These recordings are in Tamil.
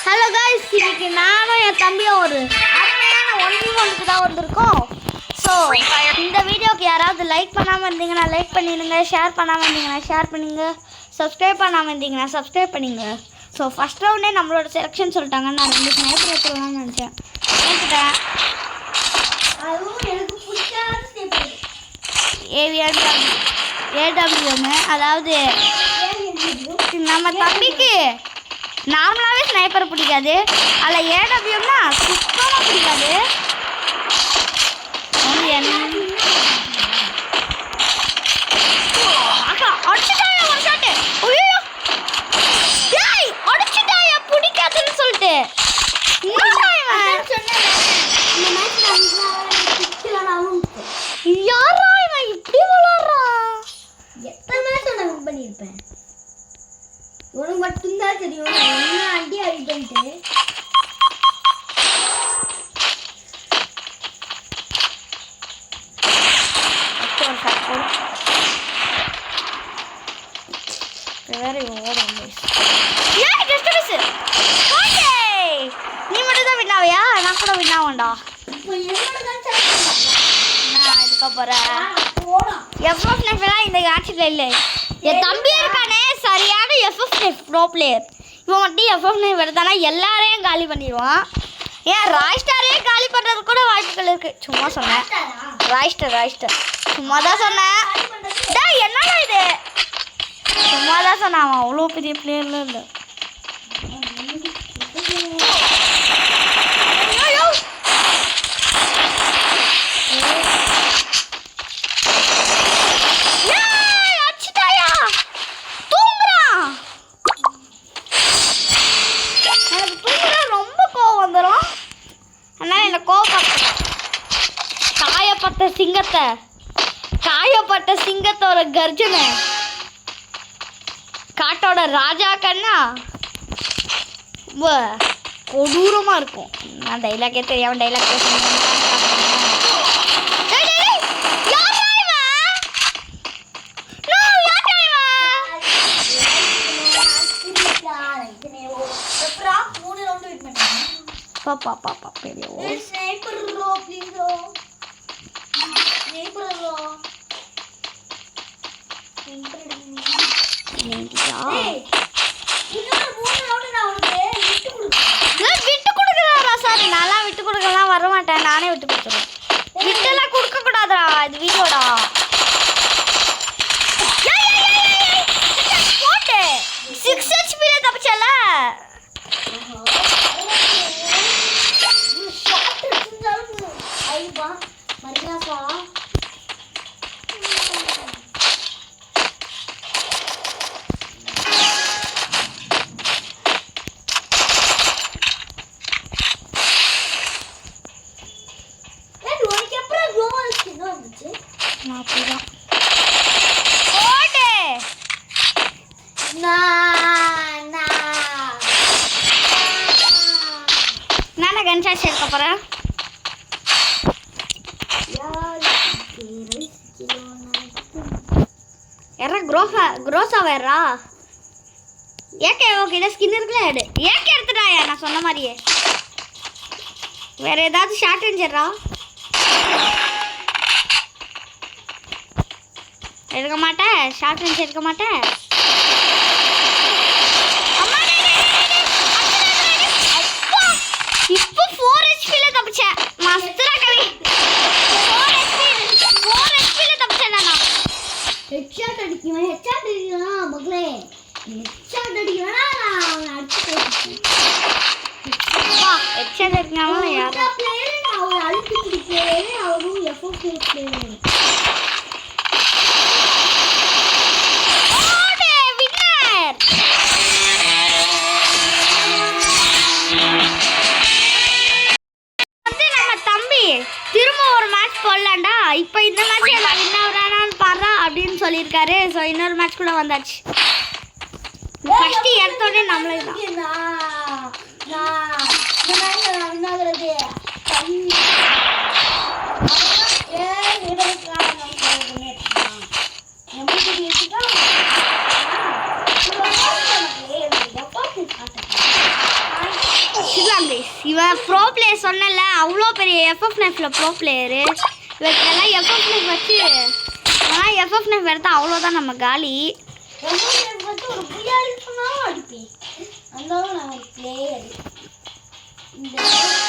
ஹலோ கைஸ், இன்னைக்கு நானும் என் தம்பியும் ஒரு அருமையான 1v1க்கு தான் வந்திருக்கோம். ஸோ இந்த வீடியோக்கு யாராவது லைக் பண்ணாமல் இருந்தீங்கன்னா லைக் பண்ணிடுங்க, ஷேர் பண்ணாமல் இருந்தீங்கன்னா ஷேர் பண்ணுங்க, சப்ஸ்கிரைப் பண்ணாமல் இருந்தீங்கன்னா சப்ஸ்கிரைப் பண்ணுங்க. ஸோ ஃபஸ்ட் ரவுண்டே நம்மளோட செலெக்ஷன் சொல்லிட்டாங்க. நான் 2 ஸ்னைப்பர் எடுத்துக்கலாம்னு நினச்சேன். அதுவும் எனக்கு பிடிக்காத ஏடபிள்யூன்னு, அதாவது நம்ம தம்பிக்கு நார்மலாகவே ஸ்னைப்பர் பிடிக்காது. அதில் ஏடபிள்யூன்னா சுத்தமாக பிடிக்காது. அடிச்சுட்டாயா ஒரு ஷாட்டு. அடிச்சுட்டாயா பிடிக்காதுன்னு சொல்லிட்டு யாரா இவன் இப்படி விளாடுறான்? எத்தனை மேட்ச் நான் வின் பண்ணியிருப்பேன். உனக்கு மட்டும்தான் தெரியும் என்ன அடி அடிட்டு. நீ மட்டும் தான் வின்னாவையா? நான் கூட வின்னாவண்டா. நான் இதுக்கப்புறம் எஃப்எஃப் நெஃப்லாம் இந்த ஆட்சியில் இல்லை. என் தம்பி இருக்கானே சரியான எஃப்எஃப் நெஃப் ப்ரோ பிளேயர். இவன் மட்டும் எஃப்எஃப் நெஃப் எடுத்தானா எல்லாரையும் காலி பண்ணிடுவான். ஏன் ராய்ஸ்டாரே காலி பண்ணுறதுக்கு கூட வாய்ப்புகள் இருக்குது. சும்மா சொன்னேன். ராய்ஸ்டர் சும்மா தான் சொன்னேன். என்னடா இது? சும்மா தான் சொன்னேன். அவன் அவ்வளோ பெரிய பிளேயர்லாம் இல்லை. காயப்பட்ட சிங்கத்தோட கர்ஜனை காட்டோட ராஜா கண்ணா கொடூரமா இருக்கும். நான் டைலாக்கே தெரியாம டைலாக் பேசுறேன். நான் விட்டு கொடுக்கலாம் வரமாட்டேன். நானே விட்டு கொடுத்துருவேன். விட்டெல்லாம் கொடுக்க கூடாதுடா. இது வீடியோடா. போட்டு 6 HP தப்பிச்சல. நானே கன்ஷா சேர்க்க போறேன். குரோசா வேறா ஏகே ஓகே ஸ்கின் இருக்குல்ல எடு. ஏகே எடுத்துட்டாயா? நான் சொன்ன மாதிரியே வேற ஏதாவது ஷார்ட் ரேஞ்சரா எடுக்க மாட்டேன். ஷார்ட் ரேஞ்ச் எடுக்க மாட்டேன். இப்போ 4 HPல தப்பிச்சேன். மஸ்தரா கவி 4 HPல தப்பிச்சேன். நானா ஹெட்ஷாட் அடிக்குவேன். ஹெட்ஷாட் அடிக்கனா மகளே. ஹெட்ஷாட் அடிக்கனா நான் அடிச்சு வா. ஹெட்ஷாட் அடிக்கனால யாரா பிளேயர் அவ அழுத்தி பிளேயர் அவரும் எஃப்எஃப் பிளேயர். திரும்ப ஒரு மேட்ச் போடலாம்டா. இப்போ இந்த மேட்ச் எல்லாம் வின் ஆகுறானான்னு பாடுறா அப்படின்னு சொல்லியிருக்காரு. ஸோ இன்னொரு மேட்ச் கூட வந்தாச்சு. ஃபஸ்ட்டு எடுத்தோடனே நம்மளே தான் இவன் ப்ரோ பிளேயர் சொன்னல, அவ்வளோ பெரிய FF9ல ப்ரோ பிளேயரு. இவருக்கெல்லாம் FF9 வச்சு ஆனால் FF9 எடுத்தால் அவ்வளோதான் நம்ம காலி. ஒரு புயாலி சொன்னாலும் அடிப்பேன். அந்த நான் ஒரு பிளேயர். இந்த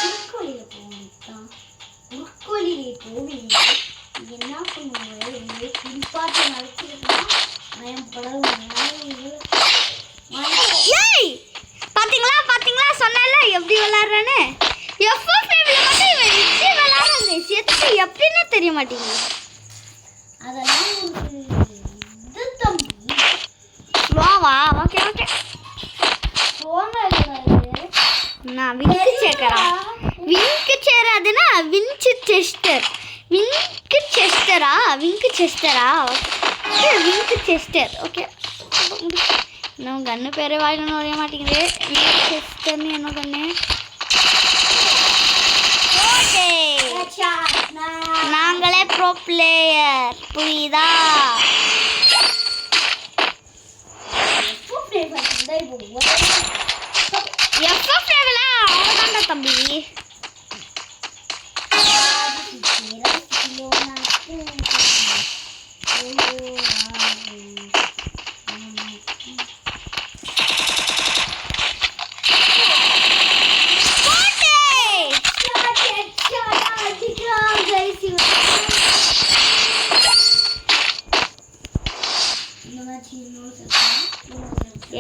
குறுக்கோலியில் போவேன். குறுக்கோலிலே போவீங்க என்ன பண்ணுவாங்க? எங்களை குறிப்பாட்ட நடத்திருக்கா ஏய் பாத்தீங்களா பாத்தீங்களா சொன்னல எப்படி விளையாடுறானு. FF9ல மட்டும் இவன் எப்படி விளையாடுறாங்க செத்து எப்படின்னு தெரிய மாட்டேங்குது. அதெல்லாம் ஒரு இது தம்பி. வாவா ஓகே ஓகே. நான் விங்கு சேக்கறேன். விங்கு சேராதுன்னா வின்ச் செஸ்டர். விங்கு செஸ்டரா? விங்கு செஸ்டரா? Okay Winchester. ஓகே இன்னும் கண்ணு பேரே வாயில நுழைய மாட்டேங்குது. விங்கு செஸ்டர்னு என்ன கண்ணு? ஓகே நாங்களே ப்ரோ பிளேயர் புரியுதா? FF9ல அவ்வளோதான்டா தம்பி.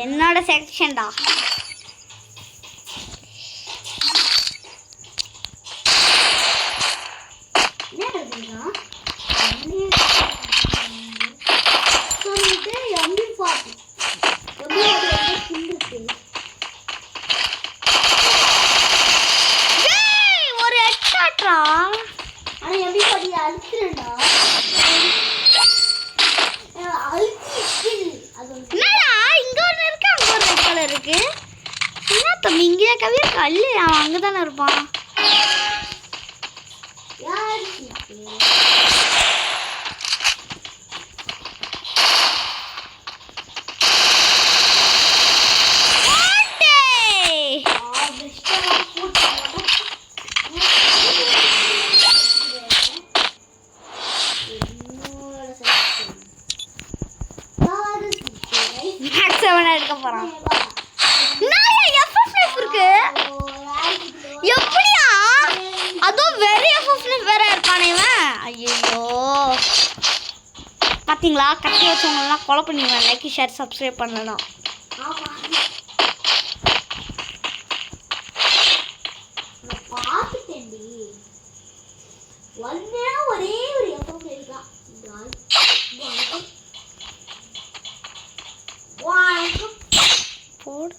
என்னோட செக்ஷன்டா. ஒரு எக்ஸ்ட்ரா ஆனா எப்படி பாட்டி அழுத்துறேன்டா. என்னடா இங்க ஒன்று இருக்கு அங்க ஒரு ரெட் கலர் இருக்கு. என்ன தம்பி இங்கே கவியா கல்லு அவன் அங்கே தானே இருப்பான். எடுக்க போறான். இருக்கு எப்படியா? அதுவும் வெரி FF9 வேற இருக்கானே இவன். ஐயோ பாத்தீங்களா கட்டி வச்சவங்கலாம் கொலை பண்ணிடுவேன். லைக் ஷேர் சப்ஸ்கிரைப் பண்ணலாம். ஒரே ஒரு FF9 தான். போடு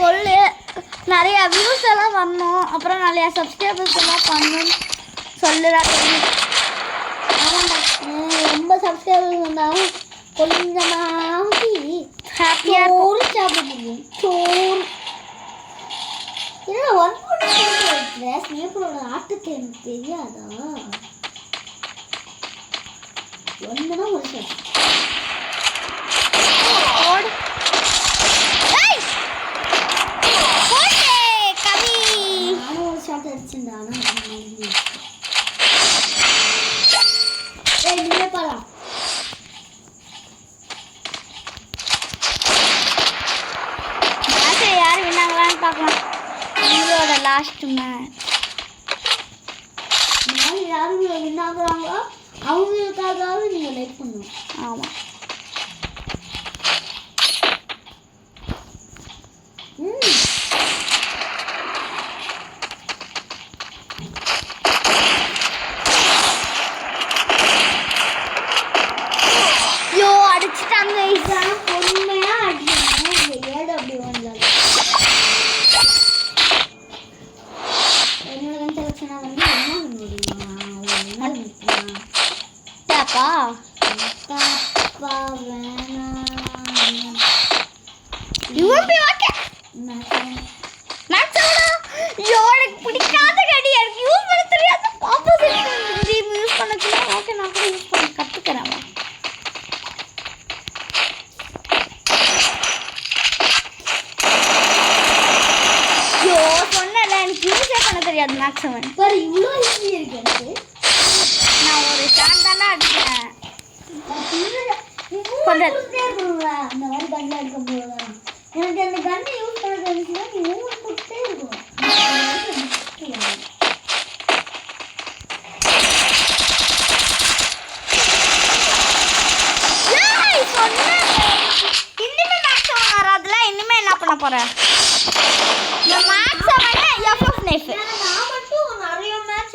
சொல்லு நிறைய வியூஸ் எல்லாம் வரணும். அப்புறம் நிறைய சப்ஸ்கிரைபர்ஸ் எல்லாம் பண்ணணும் சொல்லுடா. ரொம்ப சப்ஸ்கிரைபர்ஸ் வந்தாலும் கொஞ்சமாகி ஹாப்பியாக ஒரு சாப்பிடுவோம். சோறு இல்லை 1.5 ஸ்னேப்பரோட ஆட்டுக்கு எனக்கு தெரியாதா? ஒன்றுனா ஒரு சாப்பிடு ஷாட் அடிச்சிருந்தானா அதனால யாரும் வின் ஆகுறாங்களோ அவங்களுக்காகவாவது நீங்கள் லைக் பண்ணணும். ஆமாம். ஐயோ அடிச்சுட்டாங்க. இதெல்லாம் பொறுமையாக அடிக்கணும். இந்த ஏடு அப்படி வந்தாலும் என்னோட கண் செலக்ஷனாக வந்து என்ன முடியுமா என்ன முடியுமா பாப்பா பாப்பா வேணாம். இவன் போய் வாக்க ஐயோ எனக்கு பிடிக்காத கடி. எனக்கு யூஸ் பண்ண தெரியாது. பாப்பா சரி யூஸ் பண்ணச்சுன்னா ஓகே நான் கூட யூஸ் பண்ண கற்றுக்கிறேன். ஐயோ சொன்னல எனக்கு யூஸே பண்ண தெரியாது மேக்ஸிமம். பாரு இவ்வளோ ஈஸி இருக்கு எனக்கு. நான் ஒரு ஸ்டாண்ட் தானே அடிக்கிறேன். அந்த மாதிரி கண்ணில் இருக்கும் போது எனக்கு அந்த கண்ணை யூஸ் பண்ண தெரிஞ்சுன்னா நீ ஊர் கொடுத்தே இருக்கணும். இனிமே மேக்ஸிமம் வராதுல. இனிமே என்ன பண்ண போறேன்? நான் மட்டும் நிறைய மேட்ச்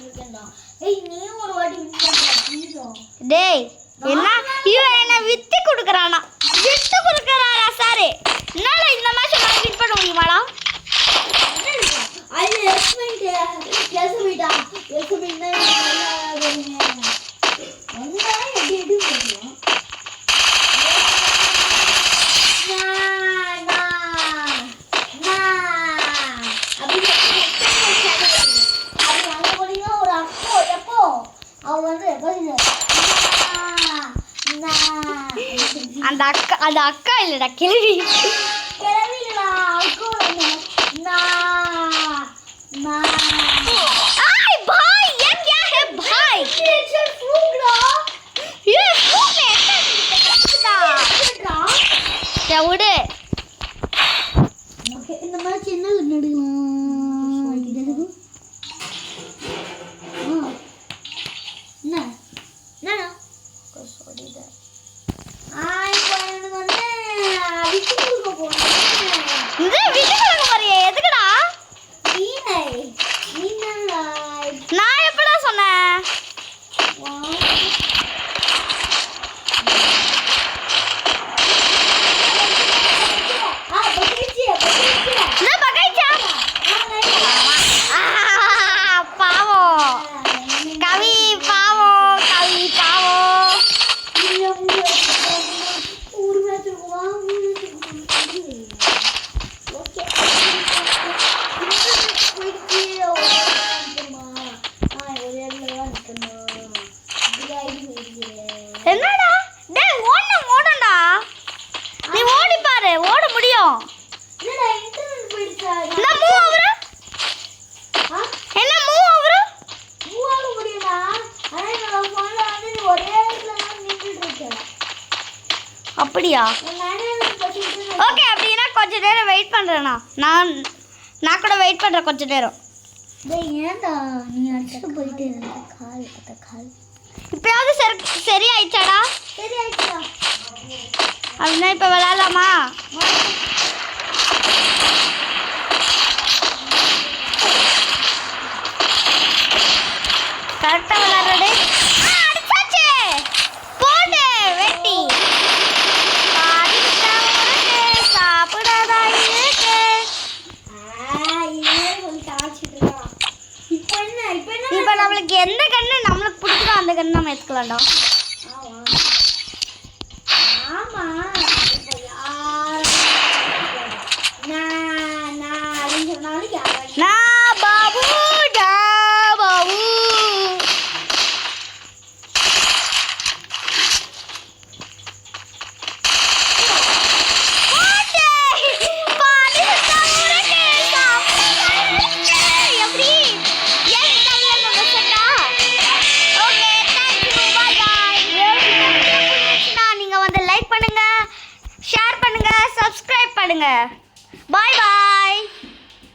இருக்கேன்டா. ஏய் நீ ஒரு வாட்டி வின் பண்ண டேய் என்ன இவன் என்ன வித்து கொடுக்குறானா? With கொடுக்குறாரா sir? என்னால இந்த மேட்ச் நான் வின் பண்ண முடியுமாடா? அது எக்ஸ்பெக்ட் எஸ்பிடா எஸ்பிடா வந்தா எப்படி எப்படி பண்ணுவோம். அந்த அக்கா இல்லடா கிழவி. आई भाई ये क्या है भाई? नेचर फ्रूट रा ये फ्रूट है क्या? क्या उड़े? ओके இந்த மாதிரி சின்னல நடுலாம் இது ना को छोड़ी दे. आई कोई வந்து விட்டுக்கு போறேன். இது விட்டுக்கு போறியே எதுக்குடா? நான் எப்படா சொன்னேன்? பாவம் கவி பாவம் கவி பாவம். என்னடா டேய் ஓடடா. நீ ஓடி பாரு ஓட முடியும். என்னடா இன்டர்நெட் போயிடுச்சா? என்ன மூவ் ஆவற? என்ன மூவ் ஆவற? மூவ் ஆக முடியுமா? ஆனா நான் போன்ல வந்து ஒரே இடத்துல தான் நின்னுட்டு இருக்கேன். அப்படியா? ஓகே அப்படினா கொஞ்ச நேரம் வெயிட் பண்றேனா. நான் கூட வெயிட் பண்றேன் கொஞ்ச நேரம். டேய் ஏன்டா நீ அடிச்சு போயிட்டே இருக்க கால் இப்பயாவது சரி ஆயிச்சாடா? சரி ஆயிடுச்சா? அப்படின்னா இப்போ விளையாடலாமா? கரெக்டாக விளையாடுறே. அடிச்சாச்சு போடு வெட்டி சாப்பிடாதா இருக்கு. இப்போ நம்மளுக்கு எந்த கண்ணு நம்மளுக்கு பிடிக்குதோ அந்த கண்ணு நம்ம எடுத்துக்கலாம்டா. ஆமா நான் பாபு டா பாபு. ஷேர் பண்ணுங்க சப்ஸ்கிரைப் பண்ணுங்க. பாய் பாய்.